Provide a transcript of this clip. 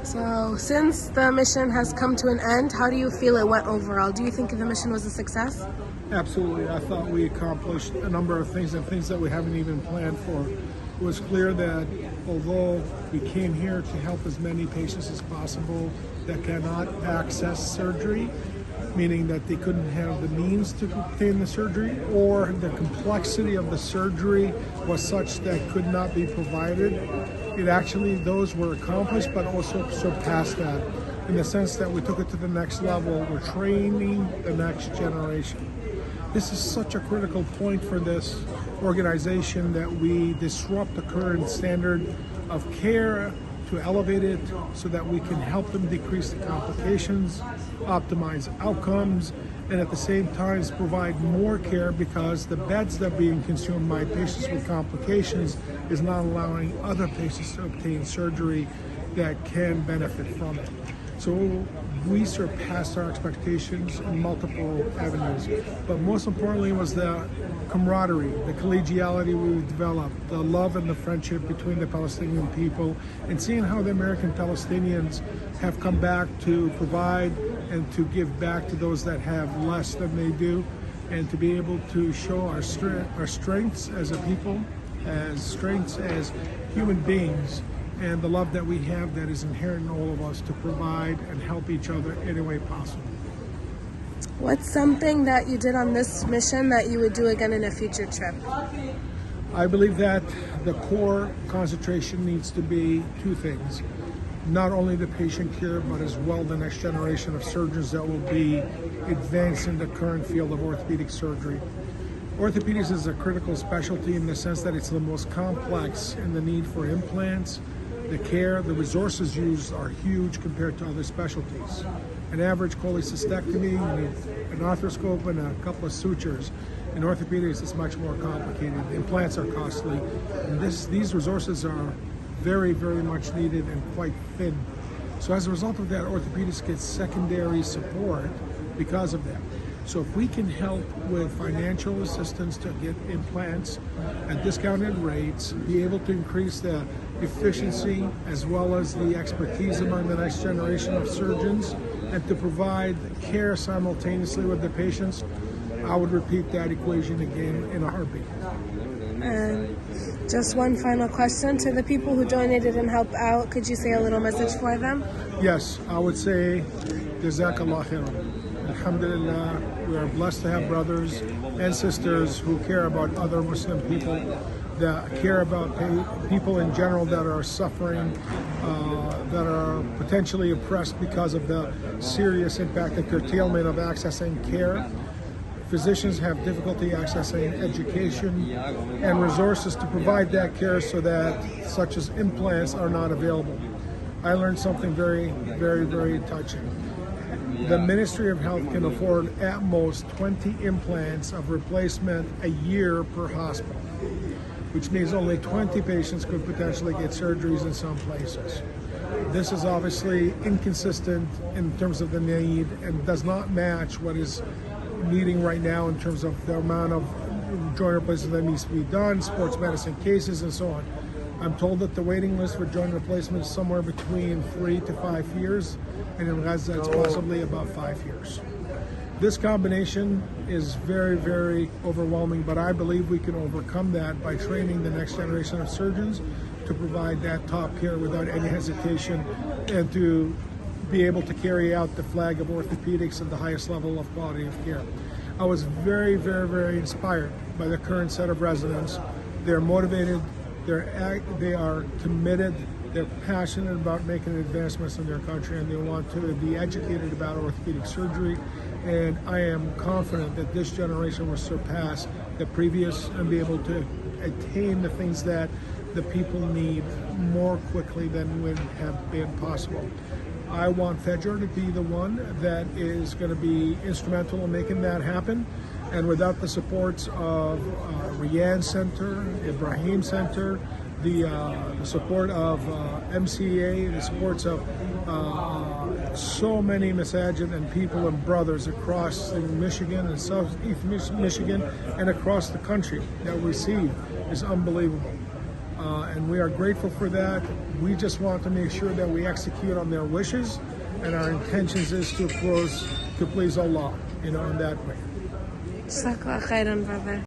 So since the mission has come to an end, how do you feel it went overall? Do you think the mission was a success? Absolutely. I thought we accomplished a number of things and things that we haven't even planned for. It was clear that although we came here to help as many patients as possible that cannot access surgery, meaning that they couldn't have the means to obtain the surgery, or the complexity of the surgery was such that could not be provided, it actually, those were accomplished, but also surpassed that in the sense that we took it to the next level. We're training the next generation. This is such a critical point for this organization, that we disrupt the current standard of care to elevate it so that we can help them decrease the complications, optimize outcomes, and at the same time provide more care, because the beds that are being consumed by patients with complications is not allowing other patients to obtain surgery that can benefit from it. So we surpassed our expectations in multiple avenues, but most importantly was the camaraderie, the collegiality we developed, the love and the friendship between the Palestinian people, and seeing how the American Palestinians have come back to provide and to give back to those that have less than they do, and to be able to show our strengths as a people, as strengths as human beings, and the love that we have that is inherent in all of us to provide and help each other any way possible. What's something that you did on this mission that you would do again in a future trip? I believe that the core concentration needs to be two things. Not only the patient care, but as well the next generation of surgeons that will be advancing the current field of orthopedic surgery. Orthopedics is a critical specialty in the sense that it's the most complex in the need for implants. The care, the resources used are huge compared to other specialties. An average cholecystectomy, you need an arthroscope and a couple of sutures. In orthopedics, it's much more complicated. Implants are costly, and these resources are very, very much needed and quite thin. So as a result of that, orthopedics gets secondary support because of that. So if we can help with financial assistance to get implants at discounted rates, be able to increase the efficiency as well as the expertise among the next generation of surgeons, and to provide care simultaneously with the patients, I would repeat that equation again in a heartbeat. And just one final question to the people who donated and helped out. Could you say a little message for them? Yes, I would say, Jazakallah khairan. Alhamdulillah, we are blessed to have brothers and sisters who care about other Muslim people, that care about people in general that are suffering, that are potentially oppressed because of the serious impact and curtailment of accessing care. Physicians have difficulty accessing education and resources to provide that care, so that such as implants are not available. I learned something very, very, very touching. The Ministry of Health can afford at most 20 implants of replacement a year per hospital, which means only 20 patients could potentially get surgeries in some places. This is obviously inconsistent in terms of the need and does not match what is needing right now in terms of the amount of joint replacement that needs to be done, sports medicine cases, and so on. I'm told that the waiting list for joint replacement is somewhere between 3 to 5 years, and in Gaza it's possibly about 5 years. This combination is very, very overwhelming, but I believe we can overcome that by training the next generation of surgeons to provide that top care without any hesitation, and to be able to carry out the flag of orthopedics at the highest level of quality of care. I was very, very, very inspired by the current set of residents. They're motivated, they are committed, they're passionate about making advancements in their country, and they want to be educated about orthopedic surgery. And I am confident that this generation will surpass the previous and be able to attain the things that the people need more quickly than would have been possible. I want Fajr to be the one that is going to be instrumental in making that happen. And without the supports of Riyadh Center, Ibrahim Center, the support of MCA, the supports of so many masajid and people and brothers across Michigan and Southeast Michigan and across the country that we see is unbelievable. And we are grateful for that, we just want to make sure that we execute on their wishes, and our intentions is to please Allah, in that way. Jazakallah khairan, brother.